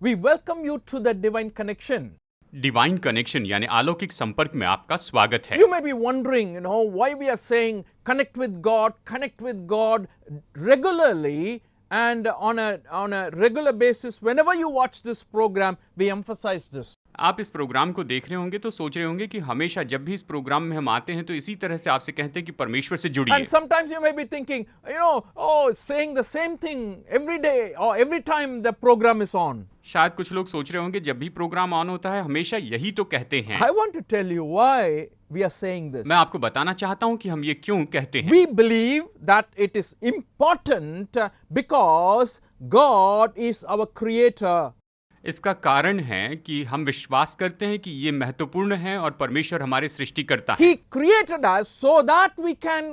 We welcome you to the Divine Connection. Divine connection यानी अलौकिक संपर्क में आपका स्वागत है। You may be wondering, why we are saying connect with God regularly and on a regular basis. Whenever you watch this program, we emphasize this. आप इस programme को देख रहे होंगे तो सोच रहे होंगे कि हमेशा जब भी इस प्रोग्राम में हम आते हैं तो इसी तरह से आपसे कहते हैं कि परमेश्वर से जुड़िए। And sometimes you may be thinking, saying the same thing every day or every time the program is on. शायद कुछ लोग सोच रहे होंगे जब भी प्रोग्राम ऑन होता है हमेशा यही तो कहते हैं। I want to tell you why we are saying this. मैं आपको बताना चाहता हूं कि हम ये क्यों कहते हैं। We believe that it is important because God is our creator. इसका कारण है कि हम विश्वास करते हैं कि ये महत्वपूर्ण है और परमेश्वर हमारे सृष्टिकर्ता है। He created us so that we can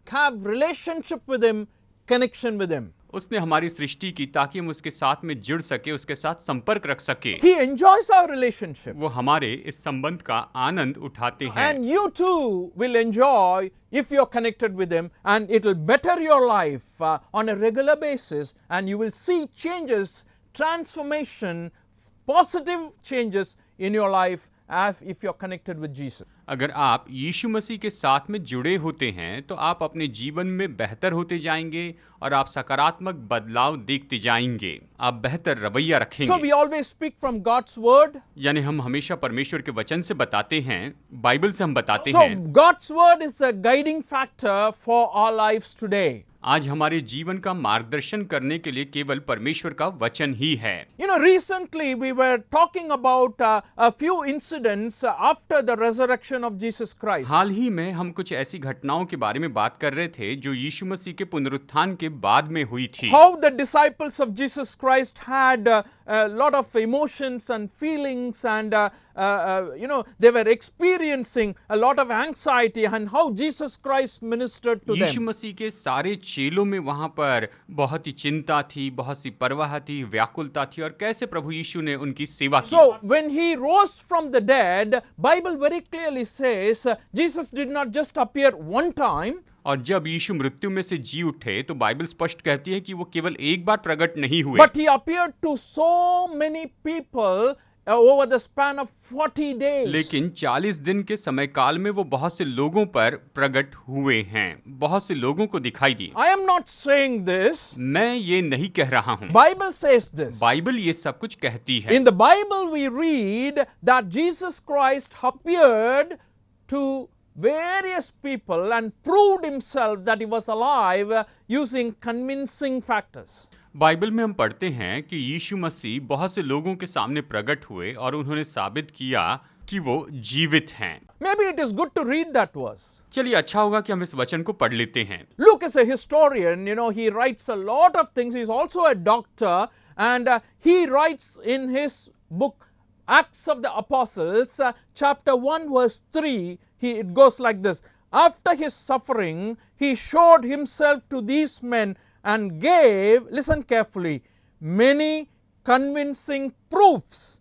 have relationship with him, connection with him. उसने हमारी सृष्टि की ताकि हम उसके साथ में जुड़ सके, उसके साथ संपर्क रख सके। He enjoys our relationship. वो हमारे इस संबंध का आनंद उठाते हैं। And you too will enjoy if you are connected with him, and it will better your life on a regular basis, and you will see changes, transformation, positive changes in your life as if you are connected with Jesus. अगर आप यीशु मसीह के साथ में जुड़े होते हैं तो आप अपने जीवन में बेहतर होते जाएंगे और आप सकारात्मक बदलाव देखते जाएंगे, आप बेहतर रवैया रखेंगे। So we always speak from God's word. यानी हम हमेशा परमेश्वर के वचन से बताते हैं, बाइबल से हम बताते So हैं। God's word is a guiding factor for our lives today. आज हमारे जीवन का मार्गदर्शन करने के लिए केवल परमेश्वर का वचन ही है। Recently we were talking about a few incidents after the resurrection of Jesus Christ. हाल ही में हम कुछ ऐसी घटनाओं के बारे में बात कर रहे थे जो यीशु मसीह के पुनरुत्थान के बाद में हुई थी। How the disciples of Jesus Christ had a lot of emotions and feelings, and they were experiencing a lot of anxiety, and how Jesus Christ ministered to Yeshu them. मसीह के सारे चेलों में वहां पर बहुत ही चिंता थी, बहुत सी परवाह थी, व्याकुलता थी और कैसे प्रभु यीशु ने उनकी सेवा की। So when he rose from the dead, Bible very clearly says Jesus did not just appear one time. और जब यीशु मृत्यु में से जी उठे तो बाइबल स्पष्ट कहती है कि वो केवल एक बार प्रकट नहीं हुए, But he appeared to so many people over the span of 40 days. लेकिन 40 दिन के समय काल में वो बहुत से लोगों पर प्रकट हुए हैं, बहुत से लोगों को दिखाई दिए। I am not saying this. मैं ये नहीं कह रहा हूँ, Bible says this. बाइबल ये सब कुछ कहती है। In the Bible we read that Jesus Christ appeared to various people and proved himself that he was alive using convincing factors. Bible में हम पढ़ते हैं कि यीशु मसीह बहुत से लोगों के सामने प्रकट हुए और उन्होंने साबित किया कि वो जीवित हैं। Maybe it is good to read that verse. चलिए अच्छा होगा कि हम इस वचन को पढ़ लेते हैं। Luke is a historian, he writes a lot of things. He's also a doctor, and he writes in his book Acts of the Apostles, chapter 1 verse 3, it goes like this: after his suffering, he showed himself to these men and gave, listen carefully, many convincing proofs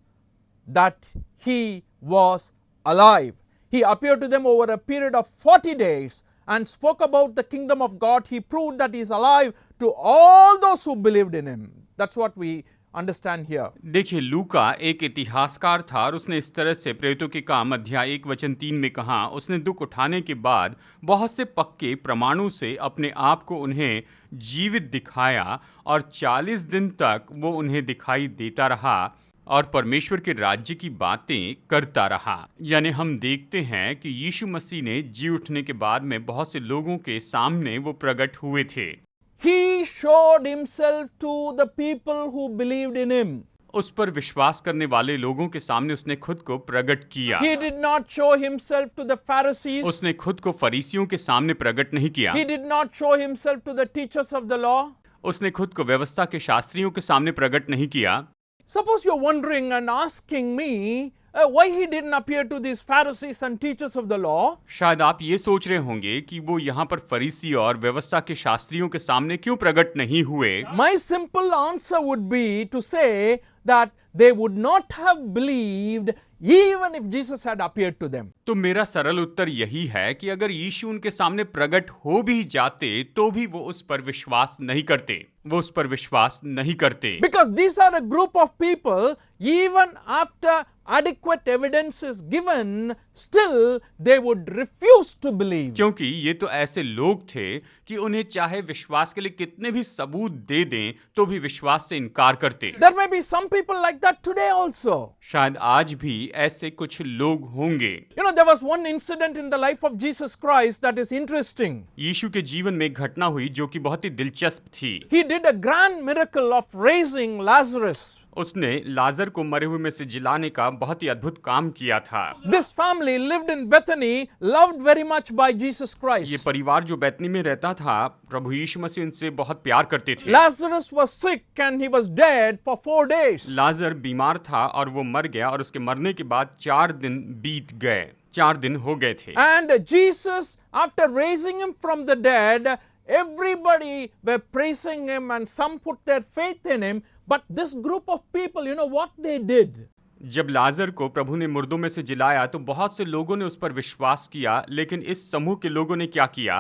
that he was alive. He appeared to them over a period of 40 days and spoke about the kingdom of God. He proved that he is alive to all those who believed in him. That's what we understand here. देखिए, लूका एक इतिहासकार था और उसने इस तरह से प्रेरितों के काम अध्याय 1:3 में कहा, उसने दुख उठाने के बाद बहुत से पक्के प्रमाणों से अपने आप को उन्हें जीवित दिखाया और 40 दिन तक वो उन्हें दिखाई देता रहा और परमेश्वर के राज्य की बातें करता रहा। यानी हम देखते हैं कि यीशु मसीह ने जी उठने के बाद में बहुत से लोगों के सामने वो प्रकट हुए थे। He showed himself to the people who believed in him. उस पर विश्वास करने वाले लोगों के सामने उसने खुद को प्रकट किया। He did not show himself to the Pharisees. उसने खुद को फरीसियों के सामने प्रकट नहीं किया। He did not show himself to the teachers of the law. उसने खुद को व्यवस्था के शास्त्रियों के सामने प्रकट नहीं किया। Suppose you're wondering and asking me why he didn't appear to these Pharisees and teachers of the law. शायद आप ये सोच रहे होंगे कि वो यहाँ पर फरीसी और व्यवस्था के शास्त्रियों के सामने क्यों प्रकट नहीं हुए। My simple answer would be to say that they would not have believed even if Jesus had appeared to them. तो मेरा सरल उत्तर यही है कि अगर यीशु उनके सामने प्रकट हो भी जाते तो भी वो उस पर विश्वास नहीं करते, वो उस पर विश्वास नहीं करते। Because these are a group of people, even after adequate evidence is given, still they would refuse to believe. क्योंकि ये तो ऐसे लोग थे कि उन्हें चाहे विश्वास के लिए कितने भी सबूत दे दें तो भी विश्वास से इनकार करते। There may be some people like that today also. शायद आज भी ऐसे कुछ लोग होंगे। You know, there was one incident in the life of Jesus Christ that is interesting. यीशु के जीवन में एक घटना हुई जो कि बहुत ही दिलचस्प थी। He did a grand miracle of raising Lazarus. उसने लाजर को मरे हुए में से जिलाने का बहुत ही अद्भुत काम किया था। This family lived in Bethany, loved very much by Jesus ये Christ. परिवार जो बैतनी में रहता था, प्रभु यीशु मसीह उनसे बहुत प्यार करते थे। Lazarus was sick and he was dead for 4 days. लाजर बीमार था और वो मर गया और उसके मरने के बाद 4 दिन बीत गए, 4 दिन हो गए थे। And Jesus, after raising him from the dead, everybody were praising him and some put their faith in him. But this group of people, you know what they did? जब लाजर को प्रभु ने मुर्दों में से जिलाया तो बहुत से लोगों ने उस पर विश्वास किया, लेकिन इस समूह के लोगों ने क्या किया?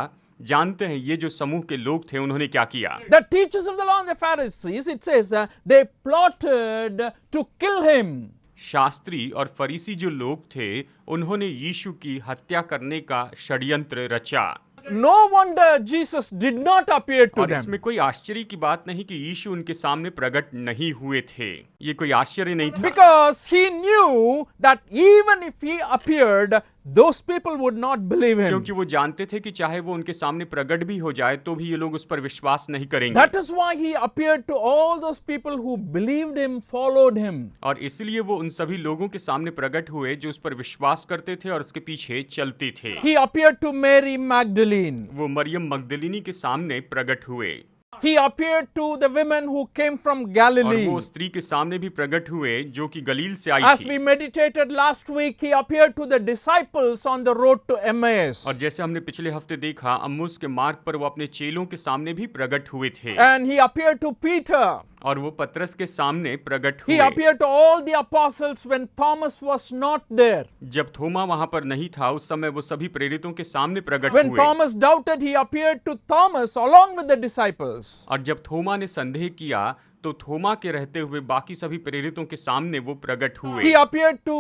जानते हैं ये जो समूह के लोग थे उन्होंने क्या किया? The teachers of the law and the Pharisees, it says, they plotted to kill him. Shastri और फरीसी जो लोग थे उन्होंने यीशु की हत्या करने का षड्यंत्र रचा। No wonder Jesus did not appear to और them. इसमें कोई आश्चर्य की बात नहीं कि यीशु उनके सामने प्रकट नहीं हुए थे। ये कोई आश्चर्य नहीं था। Because he knew that even if he appeared, those people would not believe him. क्योंकि वो जानते थे कि चाहे वो उनके सामने प्रकट भी हो जाए तो भी ये लोग उस पर विश्वास नहीं करेंगे। That is why he appeared to all those people who believed him, followed him. और इसलिए वो उन सभी लोगों के सामने प्रकट हुए जो उस पर विश्वास करते थे और उसके पीछे चलते थे। He appeared to Mary Magdalene. वो मरियम मगदलिनी के सामने प्रकट हुए। He appeared to the women who came from और Galilee. वो स्त्री के सामने भी प्रकट हुए जो कि गलील से आई As थी। we meditated last week, he appeared to the disciples on the road to Emmaus. और जैसे हमने पिछले हफ्ते देखा, अम्मुस के मार्ग पर वो अपने चेलों के सामने भी प्रकट हुए थे। And he appeared to Peter. और वो पतरस के सामने प्रकट He हुए। appeared to all the apostles when Thomas was not there. जब थोमा वहां पर नहीं था उस समय वो सभी प्रेरितों के सामने प्रकट When हुए। Thomas doubted, he appeared to Thomas along with the disciples. और जब थोमा ने संदेह किया तो थोमा के रहते हुए बाकी सभी प्रेरितों के सामने वो प्रकट हुए। He appeared to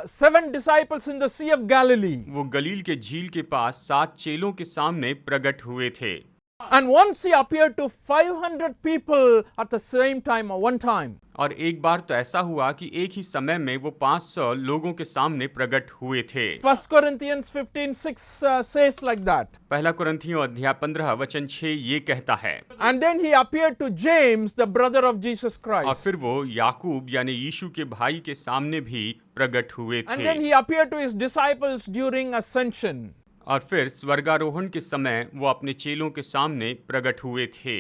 7 disciples in the Sea of Galilee. वो गलील के झील के पास 7 चेलों के सामने प्रकट हुए थे। And once he appeared to 500 people at the same time or one time. और एक बार तो ऐसा हुआ कि एक ही समय में वो 500 लोगों के सामने प्रकट हुए थे। 1 Corinthians 15:6 says like that. पहला कुरिन्थियों अध्याय 15 वचन 6 ये कहता है। And then he appeared to James, the brother of Jesus और Christ. फिर वो याकूब यानी यीशु के भाई के सामने भी प्रकट हुए And थे। then he appeared to his disciples during ascension. और फिर स्वर्गारोहण के समय वो अपने चेलों के सामने प्रकट हुए थे।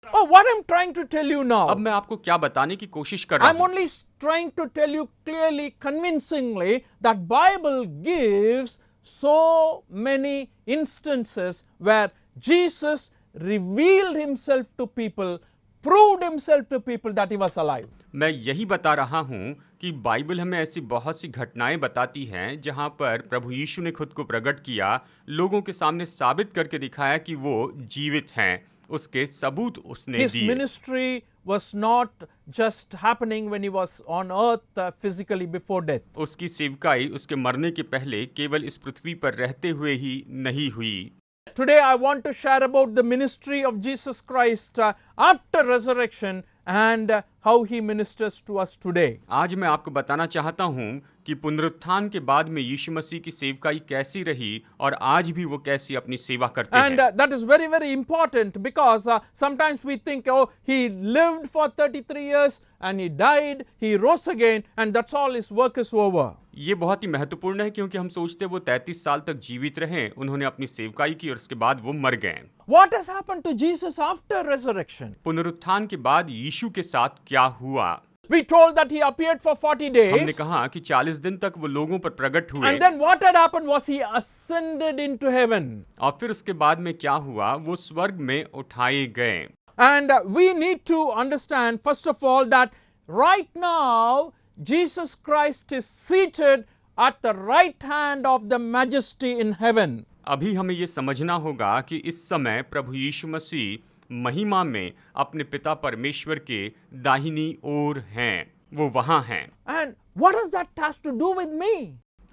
Oh, what I'm trying to tell you अब now, मैं आपको क्या बताने की कोशिश कर रहा I'm हूँ? only trying to tell you clearly, convincingly, that Bible gives so many instances where Jesus revealed himself to people, proved himself to people that he was alive. मैं यही बता रहा हूँ कि बाइबल हमें ऐसी बहुत सी घटनाएं बताती हैं जहाँ पर प्रभु यीशु ने खुद को प्रकट किया, लोगों के सामने साबित करके दिखाया कि वो जीवित हैं, उसके सबूत उसने His दिए। ministry was not just happening when he was on earth physically before death. उसकी सेवकाई उसके मरने के पहले केवल इस पृथ्वी पर रहते हुए ही नहीं हुई। Today I want to share about the ministry of Jesus Christ after resurrection and how he ministers to us today. आज मैं आपको बताना चाहता हूँ कि पुनरुत्थान के बाद में यीशु मसीह की सेवकाई कैसी रही और आज भी वो कैसी अपनी सेवा करते And हैं। that is very, very important because sometimes we think, oh, he lived for 33 years and he died, he rose again, and that's all, his work is over. ये बहुत ही महत्वपूर्ण है क्योंकि हम सोचते हैं वो 33 साल तक जीवित रहे, उन्होंने अपनी सेवकाई की और उसके बाद वो मर गए। What has happened to Jesus after resurrection? पुनरुत्थान के बाद यीशु के साथ क्या हुआ? We told that he appeared for 40 हमने days. कहा कि 40 दिन तक वो लोगों पर प्रकट हुए And then what had happened was he ascended into heaven. और फिर उसके बाद में क्या हुआ? वो स्वर्ग में उठाए गए। And we need to understand, first of all, that right now Jesus Christ is seated at the right hand of the majesty in heaven. अभी हमें ये समझना होगा कि इस समय प्रभु यीशु मसीह महिमा में अपने पिता परमेश्वर के दाहिनी ओर हैं, वो वहां हैं। And what does that have to do with me?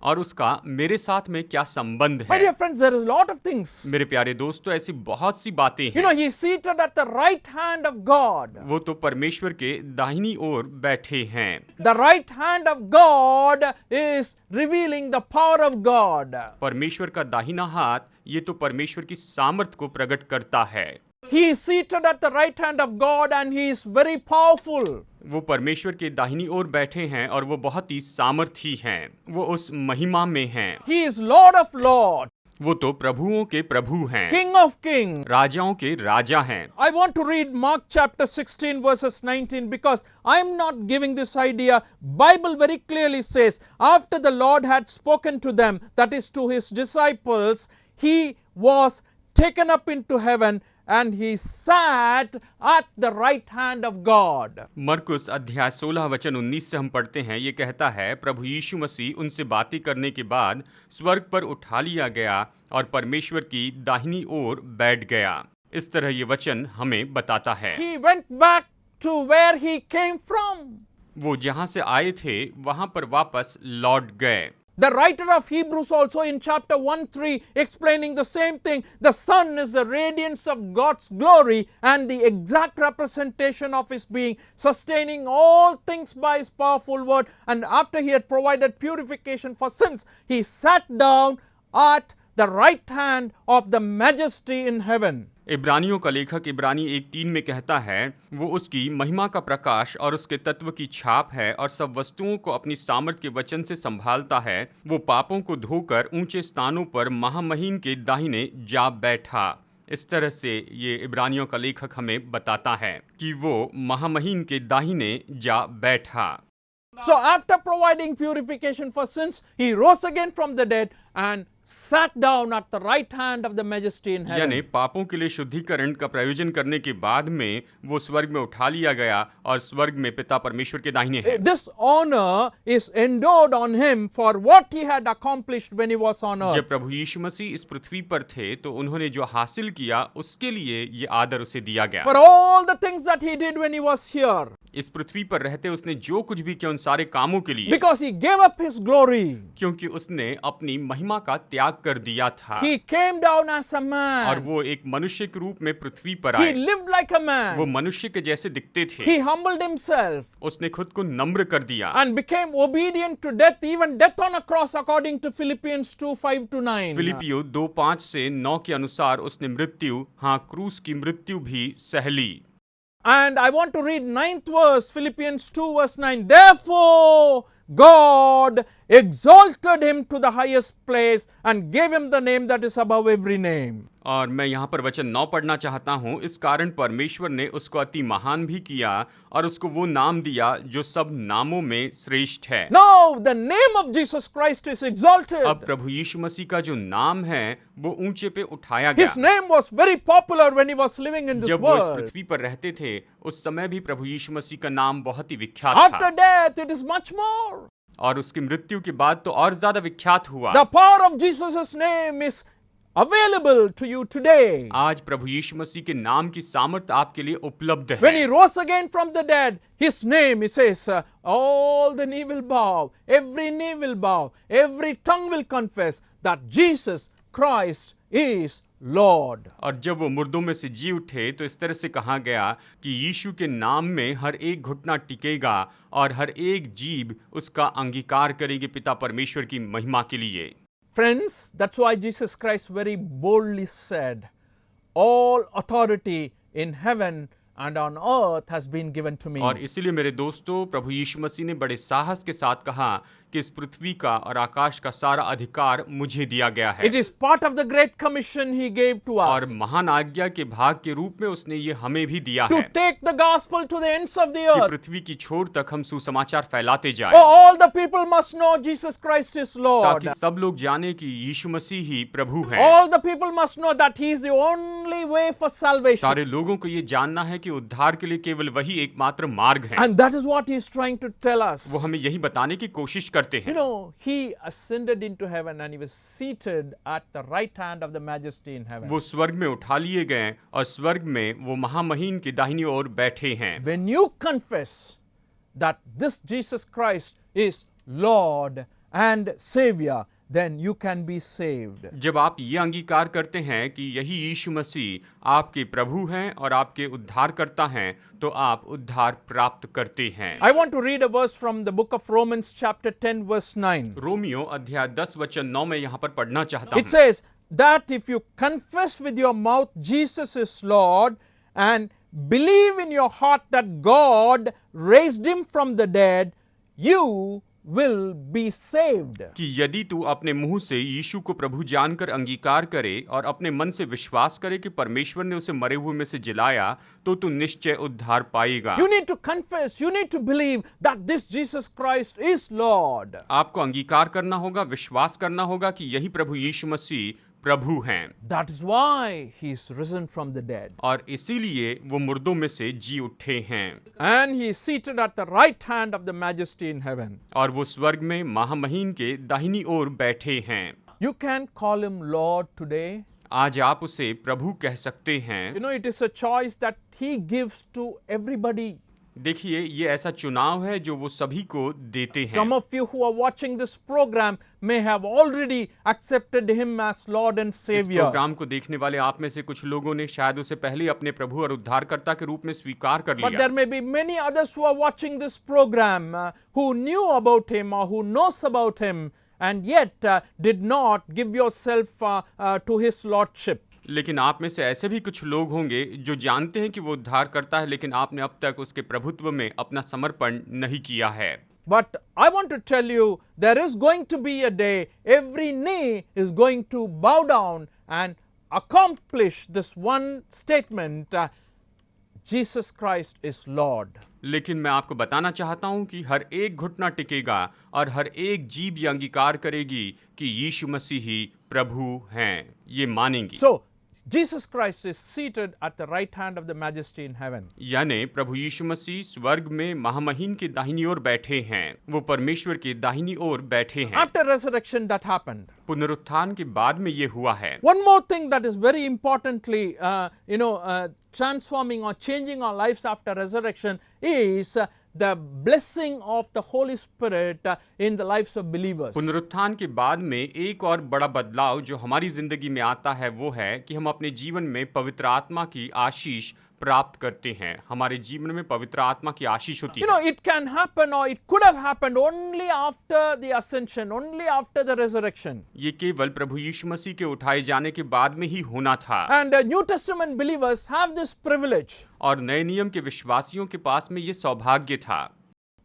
और उसका मेरे साथ में क्या संबंध My है? dear friends, there is a lot of things. मेरे प्यारे दोस्तों, ऐसी बहुत सी बातें You know, हैं। he is seated at the right hand of God. वो तो परमेश्वर के दाहिनी ओर बैठे हैं। The right hand of God is revealing the power of God. परमेश्वर का दाहिना हाथ ये तो परमेश्वर की सामर्थ को प्रकट करता है। He is seated at the right hand of God and he is very powerful. वो परमेश्वर के दाहिनी ओर बैठे हैं और वो बहुत ही सामर्थी हैं। वो उस महिमा में हैं। He is Lord of Lords, वो तो प्रभुओं के प्रभु हैं, King of Kings. राजाओं के राजा हैं। I want to read Mark chapter 16 verses 19 because I'm not giving this idea. Bible very clearly says, after the Lord had spoken to them, that is to his disciples, he was taken up into heaven and he sat at the right hand of God. मरकुस अध्याय 16 वचन 19 से हम पढ़ते हैं, ये कहता है, प्रभु यीशु मसीह उनसे बातें करने के बाद स्वर्ग पर उठा लिया गया और परमेश्वर की दाहिनी ओर बैठ गया। इस तरह ये वचन हमें बताता है। He went back to where he came from. वो जहां से आए थे वहां पर वापस लौट गए। The writer of Hebrews also in chapter 1:3 explaining the same thing. The Son is the radiance of God's glory and the exact representation of his being, sustaining all things by his powerful word. And after he had provided purification for sins, he sat down at the right hand of the majesty in heaven. इब्रानियों का लेखक इब्रानी 1:3 में कहता है, वो उसकी महिमा का प्रकाश और उसके तत्व की छाप है और सब वस्तुओं को अपनी सामर्थ के वचन से संभालता है। वो पापों को धोकर ऊंचे स्थानों पर महामहीन के दाहिने जा बैठा। इस तरह से ये इब्रानियों का लेखक हमें बताता है कि वो महामहीन के दाहिने जा बैठा। So after providing purification for sins, he rose again from the dead and sat down at the right hand of the majesty in यानी heaven. पापों के लिए शुद्धिकरण का प्रयोजन करने के बाद में वो स्वर्ग में उठा लिया गया और स्वर्ग में पिता परमेश्वर के दाहिने हैं। This honor is endowed on him for what he had accomplished when he was on जब earth. प्रभु यीशु मसीह इस पृथ्वी पर थे तो उन्होंने जो हासिल किया उसके लिए ये आदर उसे दिया गया। For all the things that he did when he was here. इस पृथ्वी पर रहते उसने जो कुछ भी किया उन सारे कामों के लिए, Because he gave up his glory. क्योंकि उसने अपनी महिमा का त्याग कर दिया था He came down as a और man. वो एक मनुष्य के रूप में पृथ्वी पर He आए। lived like a वो man. मनुष्य के जैसे दिखते थे। He humbled himself उसने खुद को नम्र कर दिया and became obedient to death, even death on a cross, according to Philippians 2:5-9. फिलिपियो 2:5 से 9 के अनुसार उसने मृत्यु, हाँ, क्रूस की मृत्यु भी सह ली। And I want to read 9th verse, Philippians 2:9. Therefore, God exalted him to the highest place and gave him the name that is above every name. और मैं यहाँ पर वचन 9 पढ़ना चाहता हूँ। इस कारण परमेश्वर ने उसको अति महान भी किया और उसको वो नाम दिया जो सब नामों में श्रेष्ठ है। Now the name of Jesus Christ is exalted. अब प्रभु यीशु मसीह का जो नाम है वो ऊंचे पे उठाया His गया। name was very popular when he was living in this जब वो इस world. पृथ्वी पर रहते थे उस समय भी प्रभु यीशु मसीह का नाम बहुत ही विख्यात After था death, it is much more. और उसकी मृत्यु के बाद तो और ज्यादा विख्यात हुआ। The power of Jesus' name is available to you today. आज प्रभु यीशु मसीह के नाम की सामर्थ आपके लिए उपलब्ध When he है। rose again from the dead, his name, he says, all the knee will bow, every knee will bow, every tongue will confess that Jesus Christ is Lord. और जब वो मुर्दों में से जी उठे तो इस तरह से कहा गया कि यीशु के नाम में हर एक घुटना टिकेगा और हर एक जीभ उसका अंगीकार करेगी पिता परमेश्वर की महिमा के लिए। Friends, that's why Jesus Christ very boldly said, all authority in heaven and on earth has been given to me. और इसीलिए मेरे दोस्तों प्रभु यीशु मसीह ने बड़े साहस के साथ कहा कि इस पृथ्वी का और आकाश का सारा अधिकार मुझे दिया गया है। It is part of the great commission he gave to और us महान आज्ञा के भाग के रूप में उसने ये हमें भी दिया to है take the gospel to the ends of the कि earth. पृथ्वी की छोर तक हम सुसमाचार फैलाते जाएं, Oh, all the people must know Jesus Christ is Lord. ताकि सब लोग जाने कि यीशु मसीह ही प्रभु हैं। All the people must know that he is the only way for salvation. सारे लोगों को ये जानना है कि उद्धार के लिए केवल वही एकमात्र मार्ग है। And that is what he is trying to tell us. वो हमें यही बताने की कोशिश करते You हैं। know, he ascended into heaven and he was seated at the right hand of the majesty in heaven. वो स्वर्ग में उठा लिए गए और स्वर्ग में वो महामहीन की दाहिनी ओर बैठे हैं। When you confess that this Jesus Christ is Lord and Savior, then you can be saved. जब आप ये अंगीकार करते हैं कि यही यीशु मसीह आपके प्रभु हैं और आपके उद्धारकर्ता हैं, तो आप उद्धार प्राप्त करते हैं। I want to read a verse from the book of Romans chapter 10 verse 9. Romeo अध्याय 10 वचन 9 में यहाँ पर पढ़ना चाहता It हूँ। says that if you confess with your mouth Jesus is Lord and believe in your heart that God raised him from the dead, you will be saved. कि यदि तू अपने मुंह से यीशु को प्रभु जानकर अंगीकार करे और अपने मन से विश्वास करे कि परमेश्वर ने उसे मरे हुए में से जिलाया, तो तू निश्चय उद्धार पाएगा। You need to confess, you need to believe that this Jesus Christ is Lord. आपको अंगीकार करना होगा, विश्वास करना होगा कि यही प्रभु यीशु मसीह प्रभु हैं। That is why he is risen from the dead. और इसीलिए वो मुर्दों में से जी उठे हैं And he is seated at the right hand of the majesty in heaven. और वो स्वर्ग में महामहीन के दाहिनी ओर बैठे हैं। You can call him Lord today. आज आप उसे प्रभु कह सकते हैं। You know, it is a choice that he gives to everybody. देखिए, ये ऐसा चुनाव है जो वो सभी को देते हैं। Some of you who are watching this program may have already accepted him as Lord and इस Savior. प्रोग्राम को देखने वाले आप में से कुछ लोगों ने शायद उसे पहले अपने प्रभु और उद्धारकर्ता के रूप में स्वीकार कर But लिया। there may be many others who are watching this program who knew about him or who knows about him and yet did not give yourself to his lordship. लेकिन आप में से ऐसे भी कुछ लोग होंगे जो जानते हैं कि वो उद्धार करता है, लेकिन आपने अब तक उसके प्रभुत्व में अपना समर्पण नहीं किया है। But I want to tell you, there is going to be a day, every knee is going to bow down and accomplish this one statement, Jesus Christ is Lord. लेकिन मैं आपको बताना चाहता हूं कि हर एक घुटना टिकेगा और हर एक जीभ ये अंगीकार करेगी कि यीशु मसीह ही प्रभु हैं, ये मानेंगी। So, Jesus Christ is seated at the right hand of the majesty in heaven. यानी प्रभु यीशु मसीह स्वर्ग में महामहीन के दाहिनी ओर बैठे हैं, वो परमेश्वर के दाहिनी ओर बैठे हैं। After resurrection that happened. पुनरुत्थान के बाद में ये हुआ है। One more thing that is very importantly, transforming or changing our lives after resurrection is the blessing of the Holy Spirit in the lives of believers. पुनरुत्थान के बाद में एक और बड़ा बदलाव जो हमारी जिंदगी में आता है वो है कि हम अपने जीवन में पवित्र आत्मा की आशीष प्राप्त करते हैं। हमारे जीवन में पवित्र आत्मा की आशीष होती You है। know, it can happen or it could have happened only after the ascension, only after the resurrection. ये केवल प्रभु यीशु मसीह के उठाए जाने के बाद में ही होना था। And New Testament believers have this privilege. और नए नियम के विश्वासियों के पास में ये सौभाग्य था।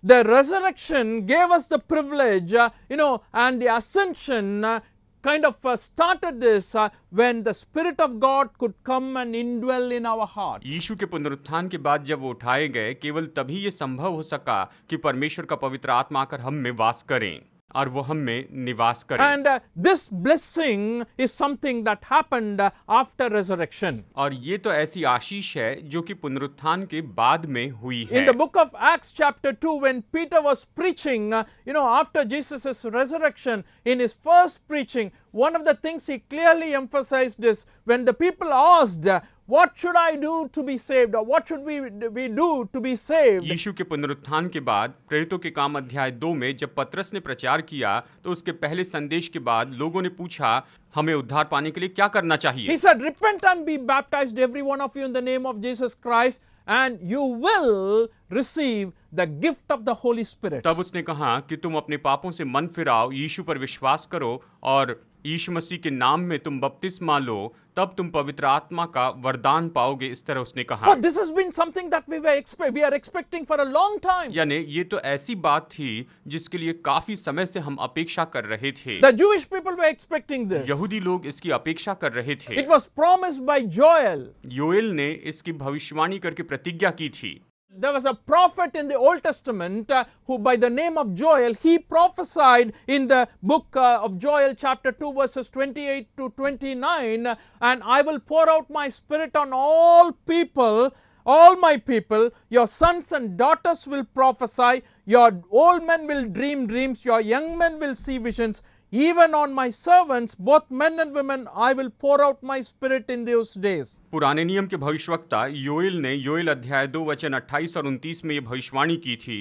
The resurrection gave us the privilege, and the ascension kind of started this when the Spirit of God could come and indwell in our hearts. यीशु के पुनरुत्थान के बाद जब वो उठाए गए, केवल तभी ये संभव हो सका कि परमेश्वर का पवित्र आत्मा आकर हम में वास करें और वो हम में निवास करें। And this blessing is something that happened after resurrection. और ये तो ऐसी आशीष है जो कि पुनरुत्थान के बाद में हुई है। In the book of Acts chapter 2, when Peter was preaching, after Jesus' resurrection, in his first preaching, one of the things he clearly emphasized is when the people asked, what should I do to be saved, or what should we do to be saved? यीशु के पुनरुत्थान के बाद प्रेरितों के काम अध्याय 2 में जब पतरस ने प्रचार किया, तो उसके पहले संदेश के बाद लोगों ने पूछा, हमें उद्धार पाने के लिए क्या करना चाहिए? He said, repent and be baptized, every one of you, in the name of Jesus Christ, and you will receive the gift of the Holy Spirit. तब उसने कहा कि तुम अपने पापों से मन फिराओ, यीशु पर विश्वास करो और यीशु मसीह के नाम में तुम बपतिस्मा लो, तब तुम पवित्र आत्मा का वरदान पाओगे, इस तरह उसने कहा। But this has been something that we are expecting for a long time. यानी ये तो ऐसी बात थी जिसके लिए काफी समय से हम अपेक्षा कर रहे थे। The Jewish people were expecting this. यहूदी लोग इसकी अपेक्षा कर रहे थे। It was promised by Joel. Joel ने इसकी भविष्यवाणी करके प्रतिज्ञा की थी। There was a prophet in the Old Testament who by the name of Joel, he prophesied in the book of Joel chapter 2 verses 28 to 29, and I will pour out my spirit on all people, all my people, your sons and daughters will prophesy, your old men will dream dreams, your young men will see visions. Even on my servants, both men and women, I will pour out my spirit in those days. पुराने नियम के भविष्यवक्ता योएल ने योएल अध्याय 2 वचन 28 और 29 में ये भविष्यवाणी की थी।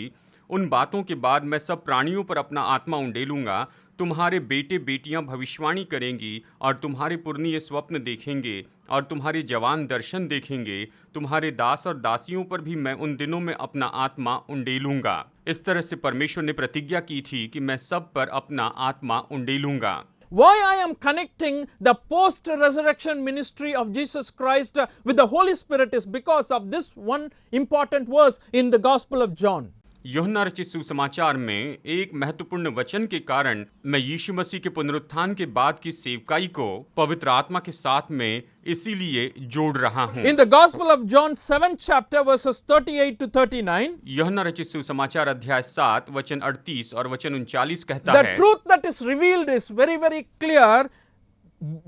उन बातों के बाद मैं सब प्राणियों पर अपना आत्मा उंडेलूंगा, तुम्हारे बेटे बेटियां भविष्यवाणी करेंगी और तुम्हारे पुरनिये स्वप्न देखेंगे और तुम्हारे जवान दर्शन देखेंगे, तुम्हारे दास और दासियों पर भी मैं उन दिनों में अपना आत्मा उंडेलूंगा। इस तरह से परमेश्वर ने प्रतिज्ञा की थी कि मैं सब पर अपना आत्मा उंडेलूंगा। Why I am connecting the post-resurrection ministry of Jesus Christ with the Holy Spirit is because of this one important verse in the Gospel of John. यूहन्ना रचित सुसमाचार में एक महत्वपूर्ण वचन के कारण मैं यीशु मसीह के पुनरुत्थान के बाद की सेवकाई को पवित्र आत्मा के साथ में इसीलिए जोड़ रहा हूँ। In the Gospel of John 7th chapter verses 38 to 39, यूहन्ना रचित सुसमाचार अध्याय 7 वचन 38 और वचन 39 कहता the है, truth that is revealed is very, very clear.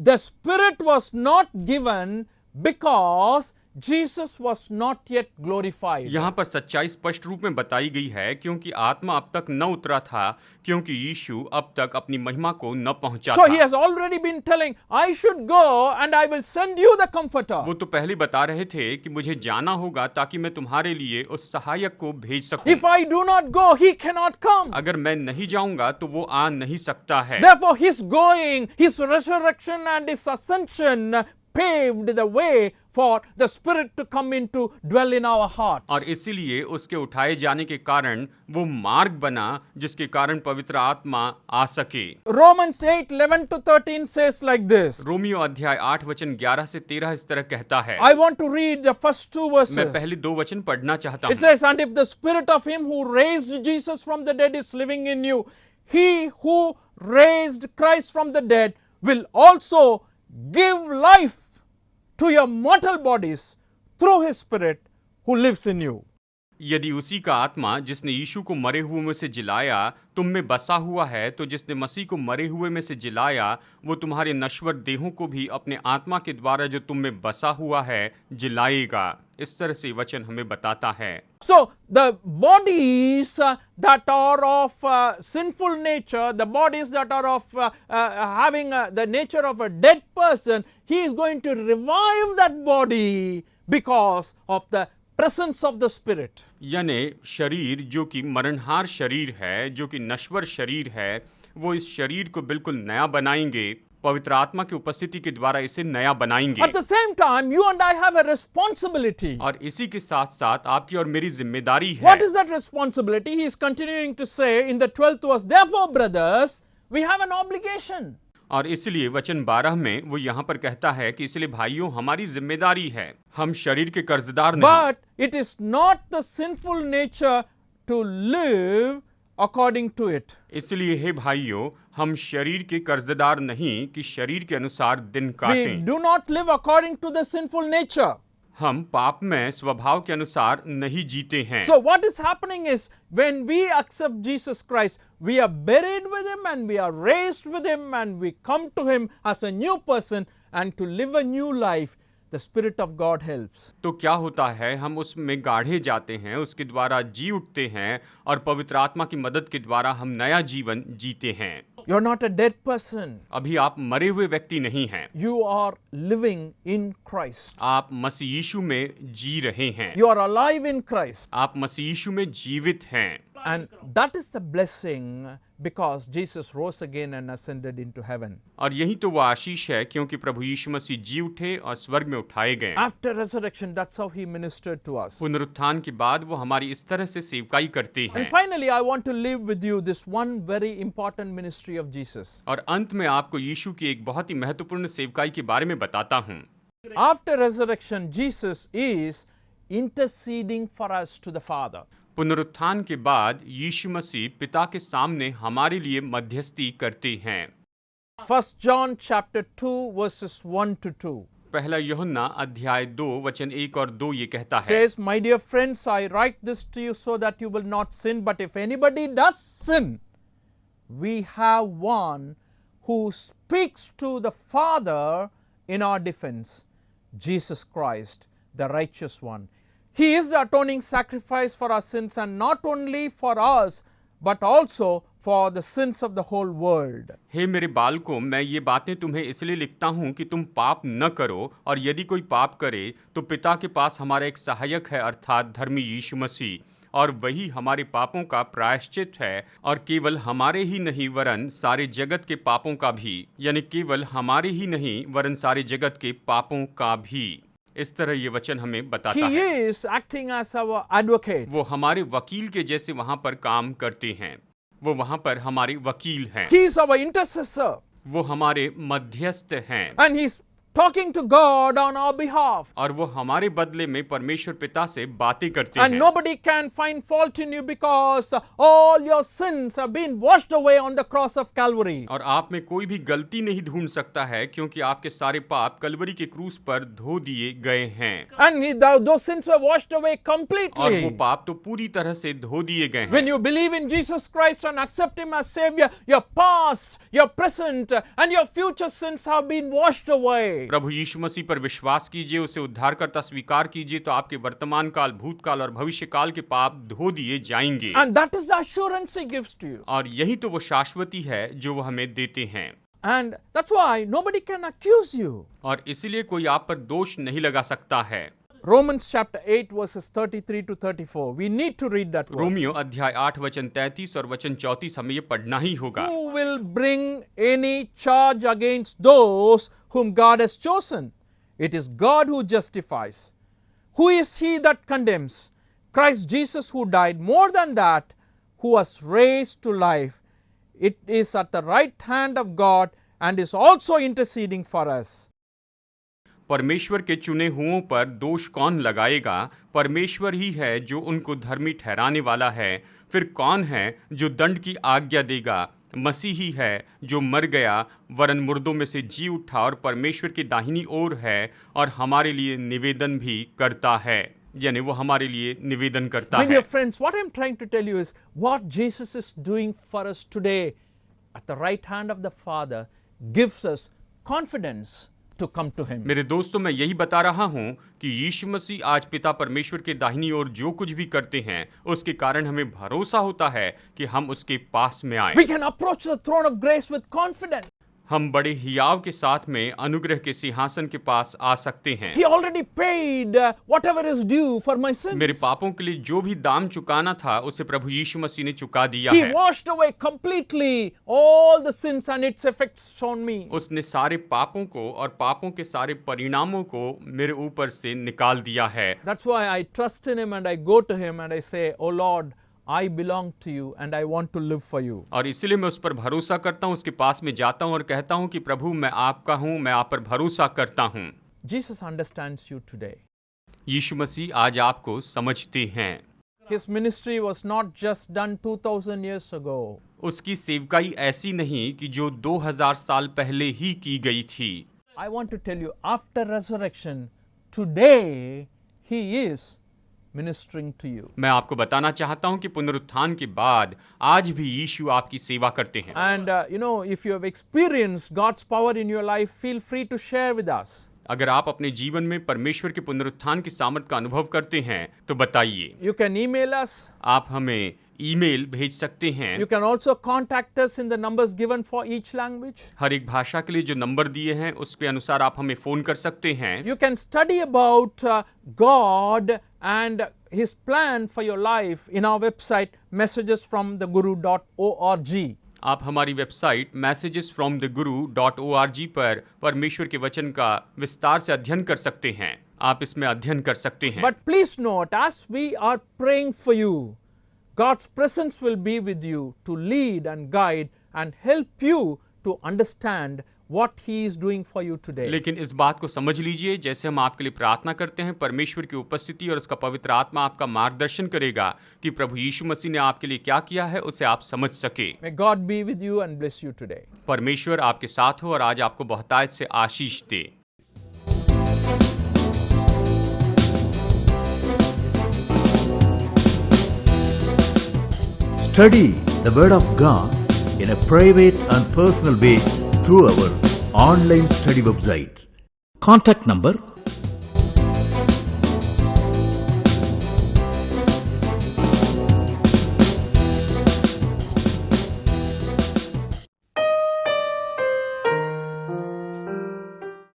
The Spirit was not given because Jesus was not yet glorified. यहाँ पर सच्चाई स्पष्ट रूप में बताई गई है क्योंकि आत्मा अब तक न उतरा था, क्योंकि यीशु अब तक अपनी महिमा को न पहुंचा So था। he has already been telling, I should go and I will send you the comforter. वो तो पहले बता रहे थे कि मुझे जाना होगा ताकि मैं तुम्हारे लिए उस सहायक को भेज सकूं। If I do not go, he cannot come. अगर मैं नहीं जाऊंगा तो वो आ नहीं सकता है। Therefore, his going, his resurrection and his ascension paved the way for the Spirit to come in to dwell in our hearts. और इसीलिए उसके उठाए जाने के कारण वो मार्ग बना जिसके कारण पवित्र आत्मा आ सके। Romans 8:11 to 13 says like this. Romeo अध्याय 8 वचन 11 से 13 इस तरह कहता है। I want to read the first two मैं verses. पहले 2 वचन पढ़ना चाहता It हूँ। says, and if the Spirit of him who raised Jesus from the dead is living in you, he who raised Christ from the dead will also give life to your mortal bodies through his Spirit who lives in you. यदि उसी का आत्मा जिसने यीशु को मरे हुए में से जिलाया तुम में बसा हुआ है, तो जिसने मसीह को मरे हुए में से जिलाया वो तुम्हारे नश्वर देहों को भी अपने आत्मा के द्वारा जो तुम में बसा हुआ है जिलाएगा। इस तरह से वचन हमें बताता है। So the bodies that are of sinful nature, the bodies that are of having the nature of a dead person, he is going to revive that body because of the presence of the Spirit. यानी शरीर जो कि मरणहार शरीर है, जो कि नश्वर शरीर है, वो इस शरीर को बिल्कुल नया बनाएंगे, पवित्र आत्मा की उपस्थिति के द्वारा इसे नया बनाएंगे। At the same time, you and I have a responsibility. और इसी के साथ साथ आपकी और मेरी जिम्मेदारी है। What is that responsibility? He is continuing to say in the 12th verse, therefore brothers, we have an obligation. और इसलिए वचन 12 में वो यहाँ पर कहता है कि इसलिए भाइयों हमारी जिम्मेदारी है, हम शरीर के कर्जदार नहीं। But it is not the sinful nature to live according to it. इसलिए हे भाइयों हम शरीर के कर्जदार नहीं कि शरीर के अनुसार दिन We काटें। do not live according to the sinful nature. हम पाप में स्वभाव के अनुसार नहीं जीते हैं। So what is happening is when we accept Jesus Christ, we are buried with him and we are raised with him and we come to him as a new person, and to live a new life, the Spirit of God helps. तो क्या होता है, हम उसमें गाढ़े जाते हैं, उसके द्वारा जी उठते हैं और पवित्र आत्मा की मदद के द्वारा हम नया जीवन जीते हैं। You're not a dead person. अभी आप मरे हुए व्यक्ति नहीं हैं, You are living in Christ. आप मसीह यीशु में जी रहे हैं। You are alive in Christ. आप मसीह यीशु में जीवित हैं। And that is the blessing because Jesus rose again and ascended into heaven. और यही तो वो आशीष है क्योंकि प्रभु यीशु मसीह जी उठे और स्वर्ग में उठाए गए। After resurrection, that's how he ministered to us. पुनरुत्थान के बाद वो हमारी इस तरह से सेवकाई करते हैं। And finally, I want to leave with you this one very important ministry of Jesus. और अंत में आपको यीशु की एक बहुत ही महत्वपूर्ण सेवकाई के बारे में बताता हूँ। After resurrection, Jesus is interceding for us to the Father. पुनरुत्थान के बाद यीशु मसीह पिता के सामने हमारे लिए मध्यस्थी करते हैं। 1 John chapter 2 verses 1 to 2 पहला यूहन्ना अध्याय 2 वचन 1 और 2 ये कहता है, says, "My dear friends, I write this to you so that you will not sin. But if anybody does sin, we have one who speaks to the Father in our defense, Jesus Christ, the righteous one. He is the atoning sacrifice for our sins, and not only for us, but also for the sins of the whole world." हे मेरे बालकों, मैं ये बातें तुम्हें इसलिए लिखता हूँ कि तुम पाप न करो, और यदि कोई पाप करे तो पिता के पास हमारा एक सहायक है, अर्थात धर्मी यीशु मसीह, और वही हमारे पापों का प्रायश्चित है, और केवल हमारे ही नहीं वरन सारे जगत के पापों का भी, यानी केवल हमारे ही नहीं वरन सारे जगत के पापों का भी। इस तरह ये वचन हमें बताता He है is acting as our advocate. वो हमारे वकील के जैसे वहाँ पर काम करते हैं। वो वहाँ पर हमारे वकील हैं, He is our intercessor. वो हमारे मध्यस्थ हैं, And he's talking to God on our behalf. और वो हमारे बदले में परमेश्वर पिता से बातें करते And हैं। nobody can find fault in you because all your sins have been washed away on the cross of Calvary. और आप में कोई भी गलती नहीं ढूंढ सकता है क्योंकि आपके सारे पाप कलवरी के क्रूस पर धो दिए गए हैं, And those sins were washed away और वो completely. पाप तो पूरी तरह से धो दिए गए हैं। When you believe in Jesus Christ and accept Him as Savior, your past, your present, and your future sins have been washed away. प्रभु यीशु मसीह पर विश्वास कीजिए, उसे उद्धारकर्ता स्वीकार कीजिए, तो आपके वर्तमान काल, भूतकाल और भविष्य काल के पाप धो दिए जाएंगे। And that is the assurance He gives to you. और यही तो वो शाश्वती है जो वो हमें देते हैं, And that's why nobody can accuse you. और इसीलिए कोई आप पर दोष नहीं लगा सकता है। Romans chapter 8 verses 33 to 34. We need to read that verse. Romeo अध्याय 8 वचन 33 और वचन 34 हमें ये पढ़ना ही होगा। Who will bring any charge against those whom God has chosen? It is God who justifies. Who is he that condemns? Christ Jesus, who died, more than that, who was raised to life. It is at the right hand of God and is also interceding for us. परमेश्वर के चुने हुओं पर दोष कौन लगाएगा? परमेश्वर ही है जो उनको धर्मी ठहराने वाला है। फिर कौन है जो दंड की आज्ञा देगा? मसीह ही है जो मर गया वरन मुर्दों में से जी उठा और परमेश्वर की दाहिनी ओर है और हमारे लिए निवेदन भी करता है, यानी वो हमारे लिए निवेदन करता My है। dear friends, what I'm trying to tell you is what Jesus is doing for us today at the right hand of the Father gives us confidence to come to Him. मेरे दोस्तों, मैं यही बता रहा हूँ कि यीशु मसीह आज पिता परमेश्वर के दाहिनी ओर जो कुछ भी करते हैं उसके कारण हमें भरोसा होता है कि हम उसके पास में आए। We can approach the throne of grace with confidence. हम बड़े हियाव के साथ में अनुग्रह के सिंहासन के पास आ सकते हैं। He already paid whatever is due for my sins. मेरे पापों के लिए जो भी दाम चुकाना था उसे प्रभु यीशु मसीह ने चुका दिया He है। washed away completely all the sins and its effects on me. उसने सारे पापों को और पापों के सारे परिणामों को मेरे ऊपर से निकाल दिया है। That's why I trust in Him and I go to Him and I say, "Oh Lord, I belong to you and I want to live for you." और इसलिए मैं उस पर भरोसा करता हूँ, उसके पास में जाता हूँ और कहता हूँ कि प्रभु मैं आपका हूँ, मैं आप पर भरोसा करता हूँ। Jesus understands you today. यीशु मसीह आज आपको समझते हैं। His ministry was not just done 2000 years ago. उसकी सेवकाई ऐसी नहीं कि जो 2000 साल पहले ही की गई थी। I want to tell you, after resurrection, today He is ministering to you. मैं आपको बताना चाहता हूं कि पुनरुत्थान के बाद आज भी यीशु आपकी सेवा करते हैं। And if you have experienced God's power in your life, feel free to share with us. अगर आप अपने जीवन में परमेश्वर के पुनरुत्थान की सामर्थ का अनुभव करते हैं तो बताइए। You can email us. आप हमें ईमेल भेज सकते हैं। You can also contact us in the numbers given for each language. हर एक भाषा के लिए जो नंबर दिए हैं उसके अनुसार आप हमें फोन कर सकते हैं। You can study about God and His plan for your life in our website messagesfromtheguru.org. आप हमारी वेबसाइट messagesfromtheguru.org पर परमेश्वर के वचन का विस्तार से अध्ययन कर सकते हैं। आप इसमें अध्ययन कर सकते हैं। But please note, as we are praying for you, God's presence will be with you to lead and guide and help you to understand what He is doing for you today. लेकिन इस बात को समझ लीजिए, जैसे हम आपके लिए प्रार्थना करते हैं, परमेश्वर की उपस्थिति और उसका पवित्र आत्मा आपका मार्गदर्शन करेगा कि प्रभु यीशु मसीह ने आपके लिए क्या किया है, उसे आप समझ सके। May God be with you and bless you today. परमेश्वर आपके साथ हो और आज आपको बहुतायत से आशीष दे। Study the Word of God in a private and personal way through our online study website. Contact number